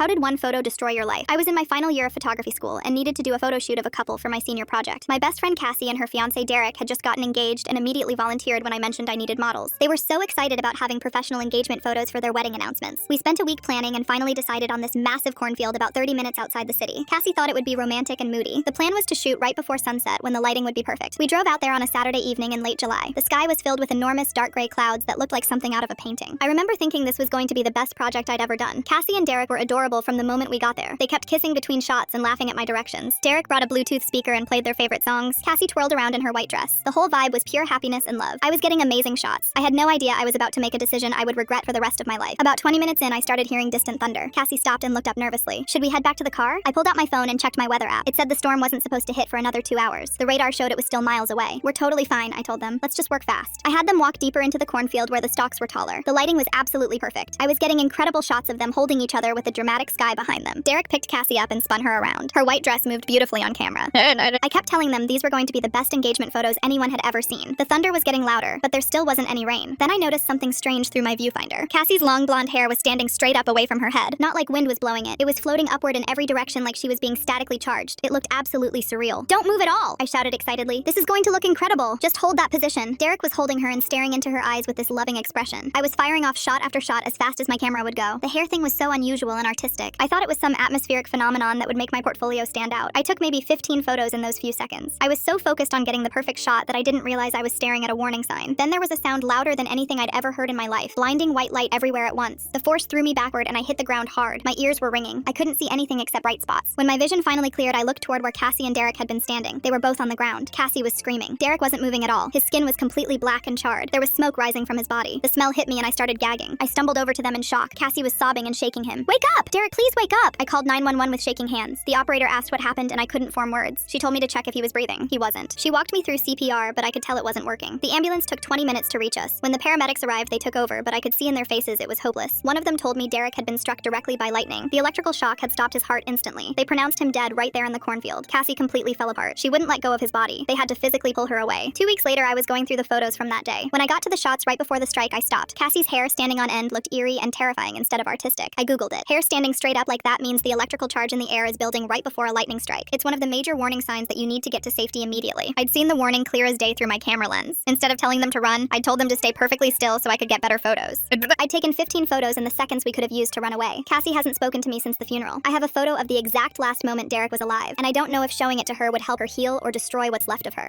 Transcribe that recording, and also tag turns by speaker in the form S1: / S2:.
S1: How did one photo destroy your life? I was in my final year of photography school and needed to do a photo shoot of a couple for my senior project. My best friend Cassie and her fiancé Derek had just gotten engaged and immediately volunteered when I mentioned I needed models. They were so excited about having professional engagement photos for their wedding announcements. We spent a week planning and finally decided on this massive cornfield about 30 minutes outside the city. Cassie thought it would be romantic and moody. The plan was to shoot right before sunset when the lighting would be perfect. We drove out there on a Saturday evening in late July. The sky was filled with enormous dark gray clouds that looked like something out of a painting. I remember thinking this was going to be the best project I'd ever done. Cassie and Derek were adorable from the moment we got there. They kept kissing between shots and laughing at my directions. Derek brought a Bluetooth speaker and played their favorite songs. Cassie twirled around in her white dress. The whole vibe was pure happiness and love. I was getting amazing shots. I had no idea I was about to make a decision I would regret for the rest of my life. About 20 minutes in, I started hearing distant thunder. Cassie stopped and looked up nervously. Should we head back to the car? I pulled out my phone and checked my weather app. It said the storm wasn't supposed to hit for another 2 hours. The radar showed it was still miles away. We're totally fine, I told them. Let's just work fast. I had them walk deeper into the cornfield where the stalks were taller. The lighting was absolutely perfect. I was getting incredible shots of them holding each other with a dramatic sky behind them. Derek picked Cassie up and spun her around. Her white dress moved beautifully on camera. I kept telling them these were going to be the best engagement photos anyone had ever seen. The thunder was getting louder, but there still wasn't any rain. Then I noticed something strange through my viewfinder. Cassie's long blonde hair was standing straight up away from her head. Not like wind was blowing it. It was floating upward in every direction like she was being statically charged. It looked absolutely surreal. Don't move at all, I shouted excitedly. This is going to look incredible. Just hold that position. Derek was holding her and staring into her eyes with this loving expression. I was firing off shot after shot as fast as my camera would go. The hair thing was so unusual and artistic. I thought it was some atmospheric phenomenon that would make my portfolio stand out. I took maybe 15 photos in those few seconds. I was so focused on getting the perfect shot that I didn't realize I was staring at a warning sign. Then there was a sound louder than anything I'd ever heard in my life. Blinding white light everywhere at once. The force threw me backward and I hit the ground hard. My ears were ringing. I couldn't see anything except bright spots. When my vision finally cleared, I looked toward where Cassie and Derek had been standing. They were both on the ground. Cassie was screaming. Derek wasn't moving at all. His skin was completely black and charred. There was smoke rising from his body. The smell hit me and I started gagging. I stumbled over to them in shock. Cassie was sobbing and shaking him. Wake up! Derek, please wake up! I called 911 with shaking hands. The operator asked what happened and I couldn't form words. She told me to check if he was breathing. He wasn't. She walked me through CPR, but I could tell it wasn't working. The ambulance took 20 minutes to reach us. When the paramedics arrived, they took over, but I could see in their faces it was hopeless. One of them told me Derek had been struck directly by lightning. The electrical shock had stopped his heart instantly. They pronounced him dead right there in the cornfield. Cassie completely fell apart. She wouldn't let go of his body. They had to physically pull her away. 2 weeks later, I was going through the photos from that day. When I got to the shots right before the strike, I stopped. Cassie's hair standing on end looked eerie and terrifying instead of artistic. I googled it. Hair standing straight up like that means the electrical charge in the air is building right before a lightning strike. It's one of the major warning signs that you need to get to safety immediately. I'd seen the warning clear as day through my camera lens. Instead of telling them to run, I told them to stay perfectly still so I could get better photos. I'd taken 15 photos in the seconds we could have used to run away. Cassie hasn't spoken to me since the funeral. I have a photo of the exact last moment Derek was alive, and I don't know if showing it to her would help her heal or destroy what's left of her.